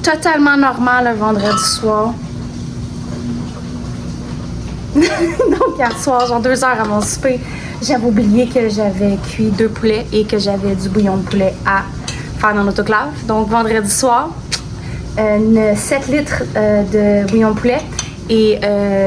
totalement normal le vendredi soir. Donc, hier soir, genre 2 heures avant le souper, j'avais oublié que j'avais cuit 2 poulets et que j'avais du bouillon de poulet à faire dans l'autoclave. Donc, vendredi soir, 7 litres de bouillon de poulet et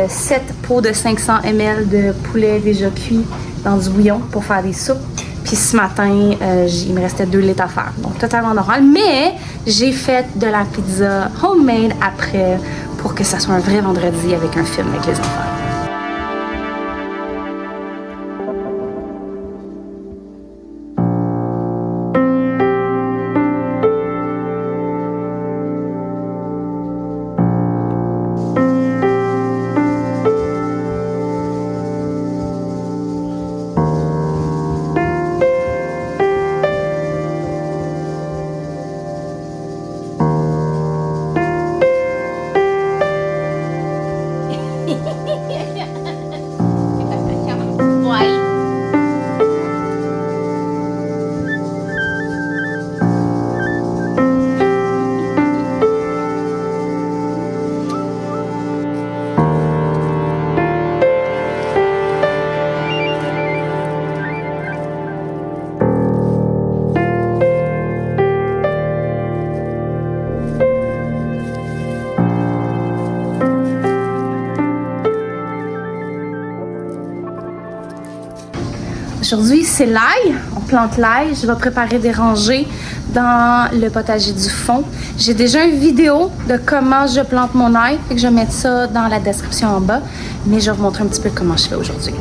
7 pots de 500 ml de poulet déjà cuit dans du bouillon pour faire des soupes. Puis ce matin, il me restait 2 litres à faire. Donc, totalement normal. Mais j'ai fait de la pizza homemade après pour que ça soit un vrai vendredi avec un film avec les enfants. Aujourd'hui, c'est l'ail. On plante l'ail. Je vais préparer des rangées dans le potager du fond. J'ai déjà une vidéo de comment je plante mon ail. Fait que je vais mettre ça dans la description en bas. Mais je vais vous montrer un petit peu comment je fais aujourd'hui.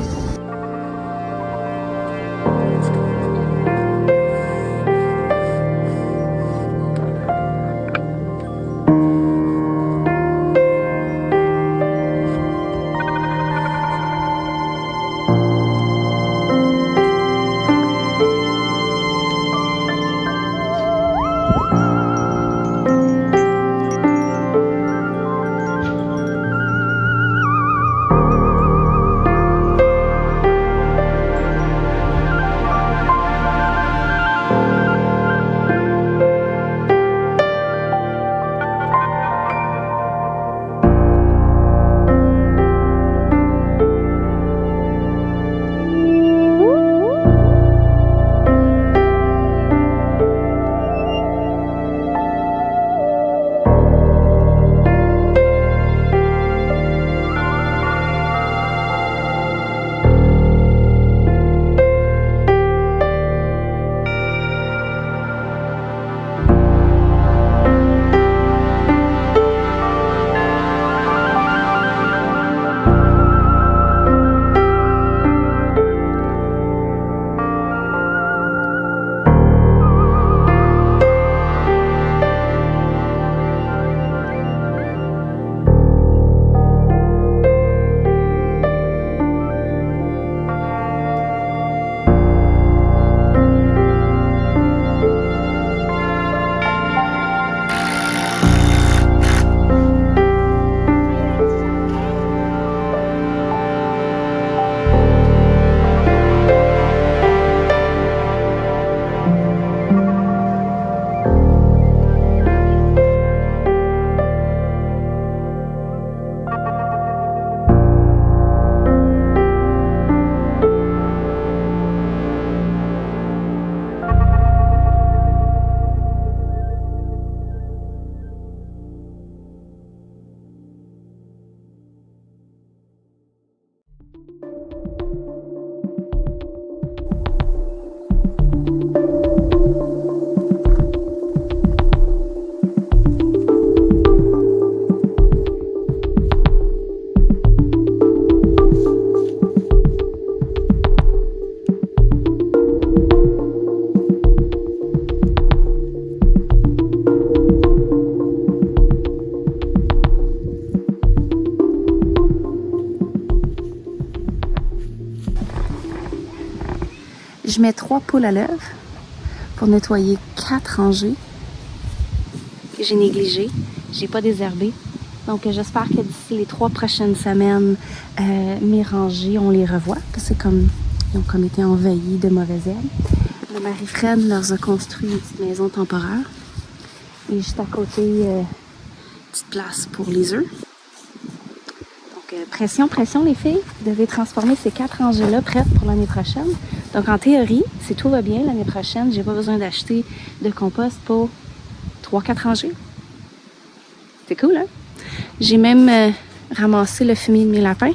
Je mets 3 poules à l'œuf pour nettoyer 4 rangées que j'ai négligées. J'ai pas désherbé. Donc j'espère que d'ici les 3 prochaines semaines, mes rangées, on les revoit. Parce que ils ont comme été envahis de mauvaises herbes. Marie-Fred leur a construit une petite maison temporaire. Et juste à côté, petite place pour les œufs. Donc, pression, pression, les filles. Vous devez transformer ces 4 rangées-là prêtes pour l'année prochaine. Donc, en théorie, si tout va bien, l'année prochaine, j'ai pas besoin d'acheter de compost pour 3-4 rangées. C'est cool, hein? J'ai même ramassé le fumier de mes lapins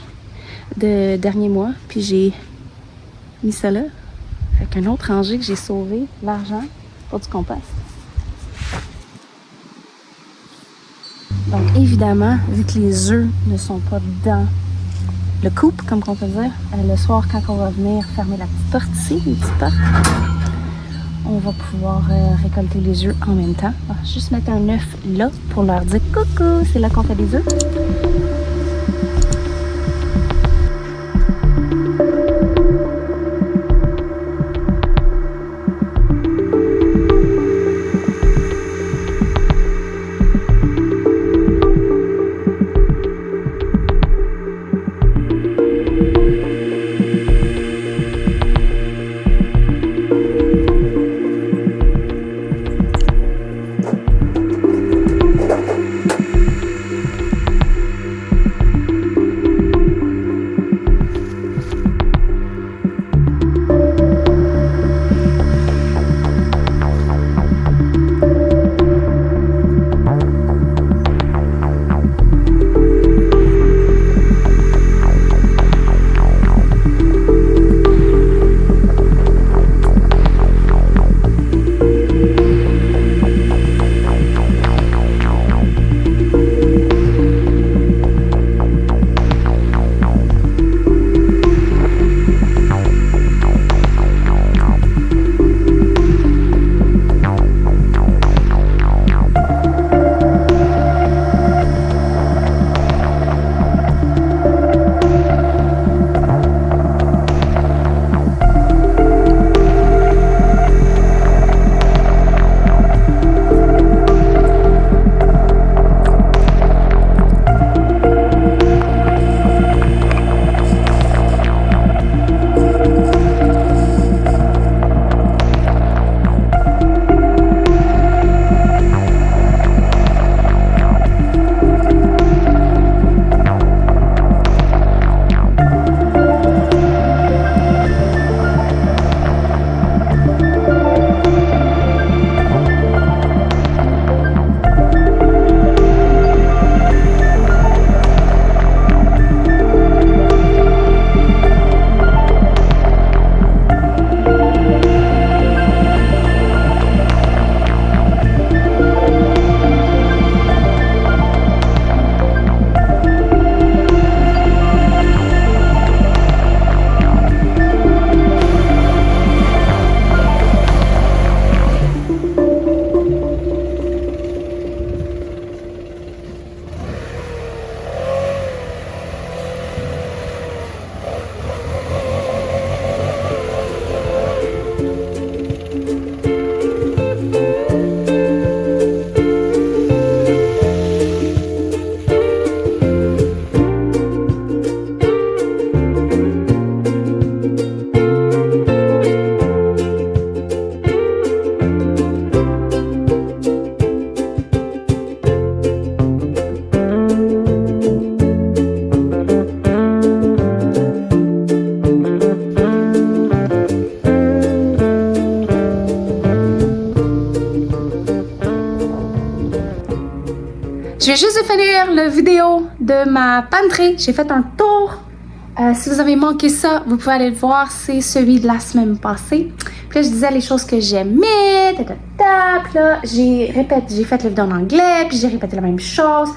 de dernier mois, puis j'ai mis ça là. Avec un autre rangée que j'ai sauvé l'argent pour du compost. Donc, évidemment, vu que les œufs ne sont pas dans le coupe, comme on peut dire, le soir, quand on va venir fermer la petite porte ici, une petite porte, on va pouvoir récolter les œufs en même temps. On va juste mettre un œuf là pour leur dire « Coucou, c'est là qu'on fait les œufs ». Je viens juste de finir la vidéo de ma pantry. J'ai fait un tour. Si vous avez manqué ça, vous pouvez aller le voir. C'est celui de la semaine passée. Puis là, je disais les choses que j'aimais. Puis là, j'ai fait le vidéo en anglais. Puis j'ai répété la même chose.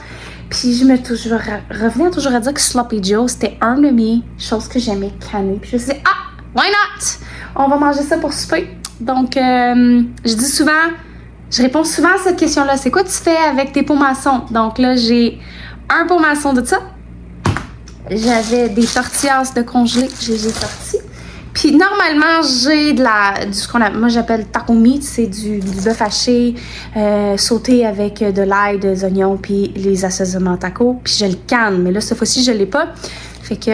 Puis je me revenais toujours à dire que Sloppy Joe, c'était un de mes choses que j'aimais canner. Puis je me suis dit, why not? On va manger ça pour souper. Donc, je dis souvent... Je réponds souvent à cette question-là. C'est quoi tu fais avec tes pots maçons? Donc là, j'ai un pot maçon de ça. J'avais des tortillas de congelé. Je les ai sortis. Puis normalement, j'ai ce qu'on moi j'appelle taco meat. C'est du bœuf haché sauté avec de l'ail, des oignons, puis les assaisonnements taco. Puis je le canne. Mais là, cette fois-ci, je l'ai pas. Fait que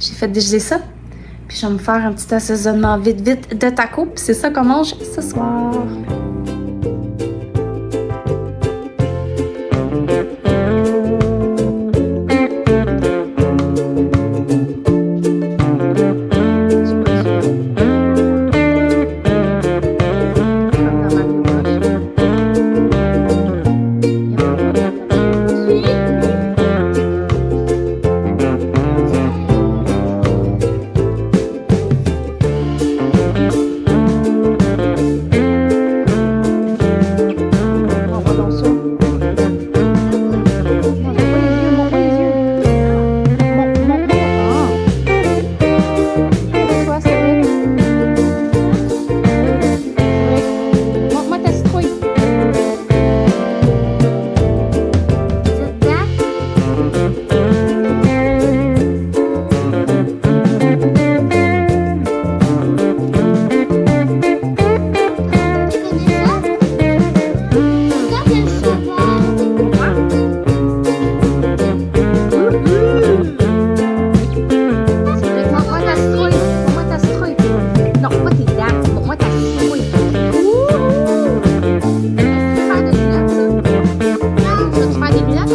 j'ai fait dégeler ça. Puis je vais me faire un petit assaisonnement vite de taco. Puis c'est ça qu'on mange ce soir.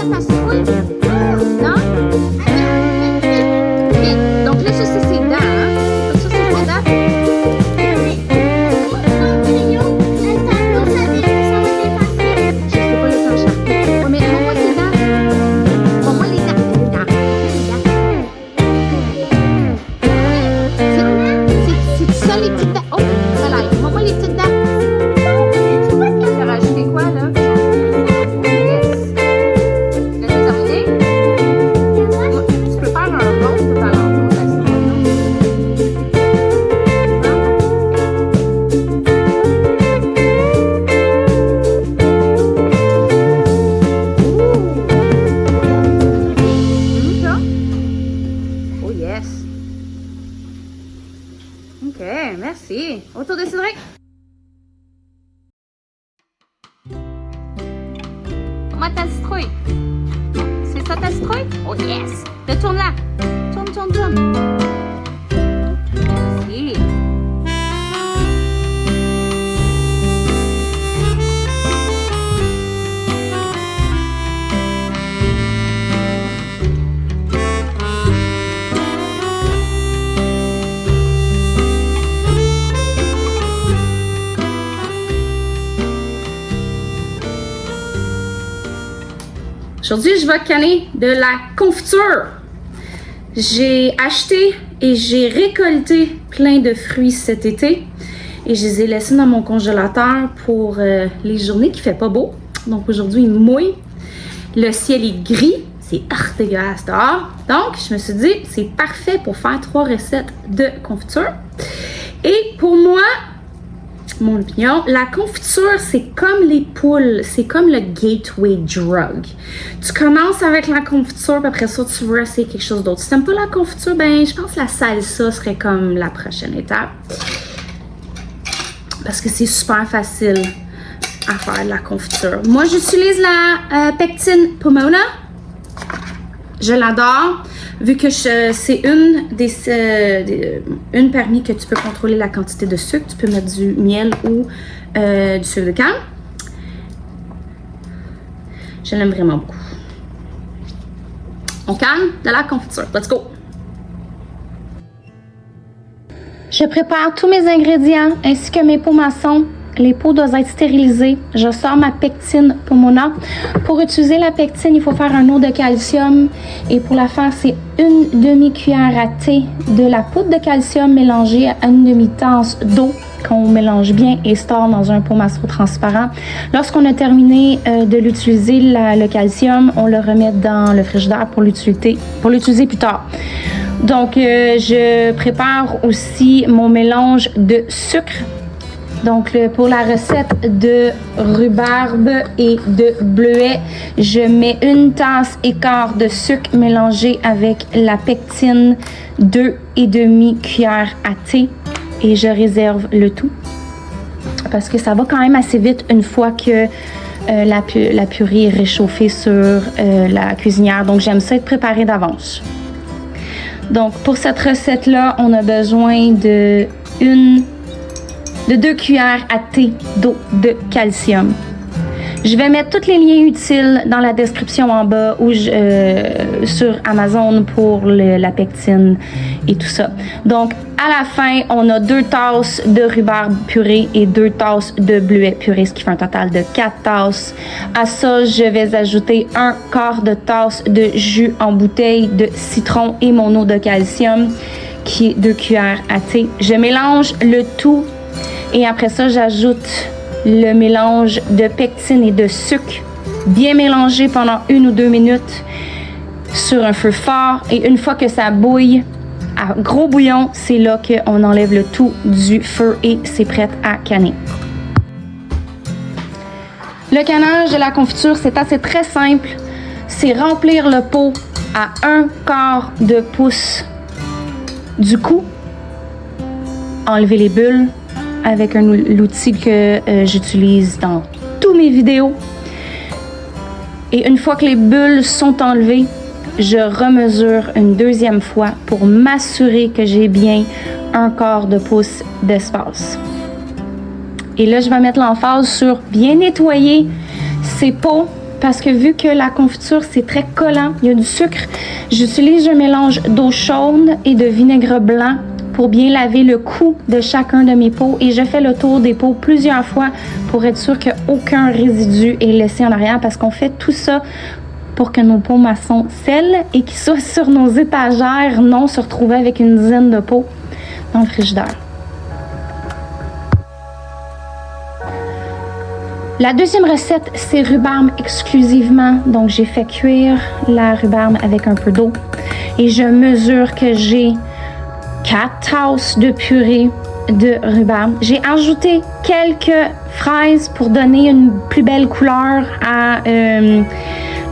ça ta citrouille? Non? Ok. Donc là, ça, c'est ses dents, hein? Donc ça, c'est ses dents. Je sais pas les encharper. Ouais, mais montre-moi tes dents. Montre-moi les dents. C'est ça, les petites dents. Oh, voilà. Montre-moi les petites dents. T'as rajouté quoi, là? Yes. L'as-tu terminé? Tu peux faire un rond tout à l'heure. Oh yes. Ok, merci. Autour de Cédric. Comment ta citrouille? C'est ça ta citrouille? Oh yes! Retourne là. Tourne. Merci. Aujourd'hui, je vais canner de la confiture. J'ai acheté et j'ai récolté plein de fruits cet été et je les ai laissés dans mon congélateur pour les journées qui fait pas beau. Donc aujourd'hui, il mouille. Le ciel est gris. C'est dégueulasse dehors. Donc, je me suis dit, c'est parfait pour faire 3 recettes de confiture. Et pour moi, mon opinion, la confiture, c'est comme les poules, c'est comme le gateway drug. Tu commences avec la confiture, puis après ça, tu veux essayer quelque chose d'autre. Si t'aimes pas la confiture, ben je pense que la salsa serait comme la prochaine étape. Parce que c'est super facile à faire de la confiture. Moi, j'utilise la pectine Pomona. Je l'adore. Vu que c'est une parmi que tu peux contrôler la quantité de sucre. Tu peux mettre du miel ou du sucre de canne. Je l'aime vraiment beaucoup. On canne de la confiture. Let's go! Je prépare tous mes ingrédients ainsi que mes pots maçons. Les pots doivent être stérilisés. Je sors ma pectine Pomona. Pour utiliser la pectine, il faut faire un eau de calcium. Et pour la faire, c'est une demi-cuillère à thé de la poudre de calcium mélangée à une demi-tasse d'eau qu'on mélange bien et store dans un pot maçon transparent. Lorsqu'on a terminé de l'utiliser, le calcium, on le remet dans le frigidaire pour l'utiliser plus tard. Donc, je prépare aussi mon mélange de sucre. Donc, pour la recette de rhubarbe et de bleuet, je mets une tasse et quart de sucre mélangé avec la pectine, 2,5 cuillères à thé et je réserve le tout parce que ça va quand même assez vite une fois que la purée est réchauffée sur la cuisinière. Donc, j'aime ça être préparé d'avance. Donc, pour cette recette-là, on a besoin de 2 cuillères à thé d'eau de calcium. Je vais mettre tous les liens utiles dans la description en bas ou sur Amazon pour la pectine et tout ça. Donc, à la fin, on a 2 tasses de rhubarbe purée et 2 tasses de bleuet purée, ce qui fait un total de 4 tasses. À ça, je vais ajouter un quart de tasse de jus en bouteille de citron et mon eau de calcium, qui est 2 cuillères à thé. Je mélange le tout et après ça, j'ajoute le mélange de pectine et de sucre bien mélangé pendant 1 ou 2 minutes sur un feu fort. Et une fois que ça bouille à gros bouillon, c'est là qu'on enlève le tout du feu et c'est prêt à canner. Le canage de la confiture, c'est assez très simple. C'est remplir le pot à 1/4 de pouce du cou, enlever les bulles avec l'outil que j'utilise dans tous mes vidéos. Et une fois que les bulles sont enlevées, je remesure une deuxième fois pour m'assurer que j'ai bien 1/4 de pouce d'espace. Et là, je vais mettre l'emphase sur bien nettoyer ces pots parce que vu que la confiture, c'est très collant, il y a du sucre, j'utilise un mélange d'eau chaude et de vinaigre blanc pour bien laver le cou de chacun de mes pots et je fais le tour des pots plusieurs fois pour être sûr qu'aucun résidu est laissé en arrière parce qu'on fait tout ça pour que nos pots maçons scellent et qu'ils soient sur nos étagères, non se retrouver avec une dizaine de pots dans le frigidaire. La deuxième recette, c'est rhubarbe exclusivement. Donc, j'ai fait cuire la rhubarbe avec un peu d'eau et je mesure que j'ai 4 tasses de purée de rhubarbe. J'ai ajouté quelques fraises pour donner une plus belle couleur à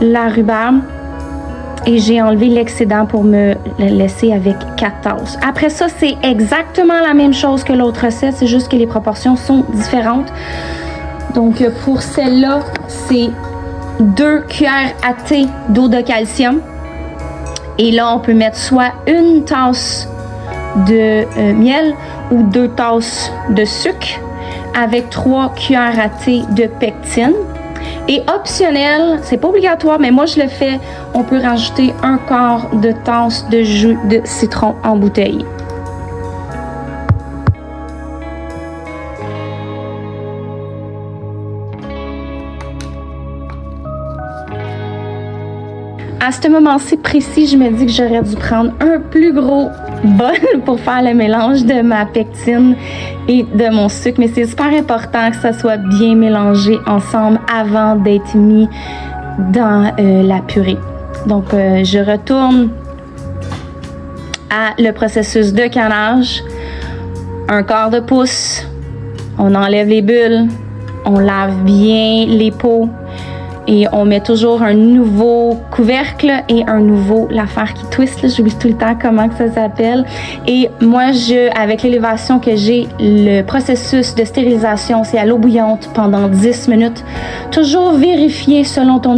la rhubarbe et j'ai enlevé l'excédent pour me laisser avec 4 tasses. Après ça, c'est exactement la même chose que l'autre recette, c'est juste que les proportions sont différentes. Donc pour celle-là, c'est 2 cuillères à thé d'eau de calcium et là, on peut mettre soit une tasse de miel ou 2 tasses de sucre avec 3 cuillères à thé de pectine. Et optionnel, c'est pas obligatoire, mais moi je le fais, on peut rajouter 1/4 de tasse de jus de citron en bouteille. À ce moment-ci précis, je me dis que j'aurais dû prendre un plus gros bol pour faire le mélange de ma pectine et de mon sucre. Mais c'est super important que ça soit bien mélangé ensemble avant d'être mis dans la purée. Donc, je retourne à le processus de canage. 1/4 de pouce. On enlève les bulles. On lave bien les pots. Et on met toujours un nouveau couvercle et un nouveau, l'affaire qui twist, j'oublie tout le temps comment que ça s'appelle. Et moi, avec l'élévation que j'ai, le processus de stérilisation, c'est à l'eau bouillante pendant 10 minutes. Toujours vérifier selon ton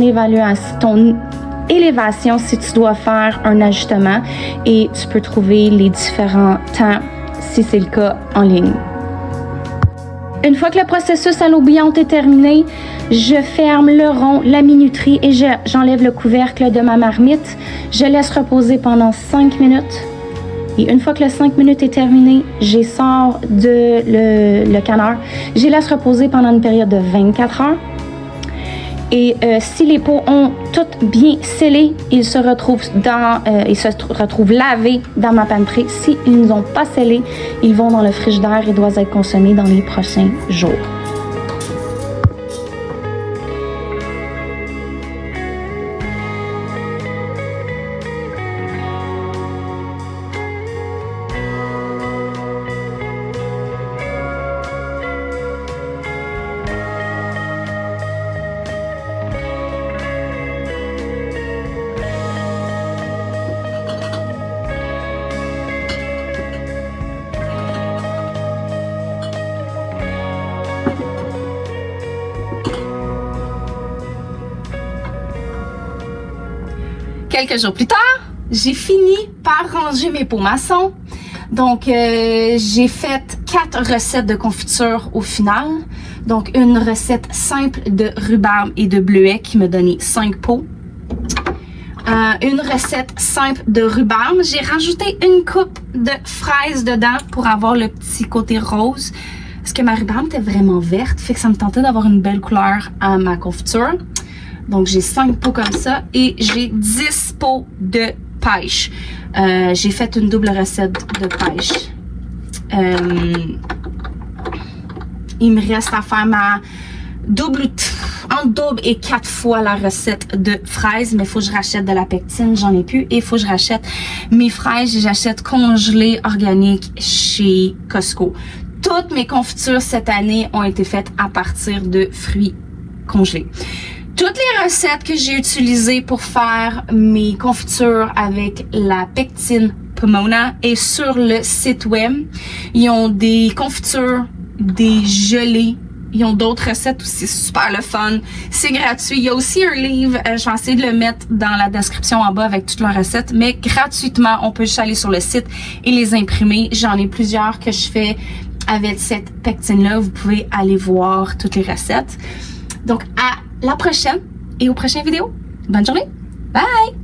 élévation si tu dois faire un ajustement et tu peux trouver les différents temps si c'est le cas en ligne. Une fois que le processus à l'eau bouillante est terminé, je ferme le rond, la minuterie et j'enlève le couvercle de ma marmite. Je laisse reposer pendant 5 minutes. Et une fois que les 5 minutes est terminé, je sors le canard. Je les laisse reposer pendant une période de 24 heures. Et si les pots ont toutes bien scellé, ils se retrouvent lavés dans ma panterie. S'ils ne ont pas scellé, ils vont dans le frigidaire et doivent être consommés dans les prochains jours. Quelques jours plus tard, j'ai fini par ranger mes pots maçons. Donc, j'ai fait 4 recettes de confiture au final. Donc, une recette simple de rhubarbe et de bleuet qui me donnait 5 pots. Une recette simple de rhubarbe. J'ai rajouté une coupe de fraises dedans pour avoir le petit côté rose. Parce que ma rhubarbe était vraiment verte, fait que ça me tentait d'avoir une belle couleur à ma confiture. Donc, j'ai 5 pots comme ça et j'ai 10 pots de pêche. J'ai fait une double recette de pêche. Il me reste à faire ma entre double et 4 fois la recette de fraises, mais il faut que je rachète de la pectine, j'en ai plus. Et il faut que je rachète mes fraises, j'achète congelées organiques chez Costco. Toutes mes confitures cette année ont été faites à partir de fruits congelés. Toutes les recettes que j'ai utilisées pour faire mes confitures avec la pectine Pomona et sur le site web, ils ont des confitures, des gelées, ils ont d'autres recettes aussi super le fun. C'est gratuit. Il y a aussi un livre, je vais essayer de le mettre dans la description en bas avec toutes leurs recettes, mais gratuitement, on peut juste aller sur le site et les imprimer. J'en ai plusieurs que je fais avec cette pectine-là. Vous pouvez aller voir toutes les recettes. Donc, à la prochaine et aux prochaines vidéos. Bonne journée! Bye!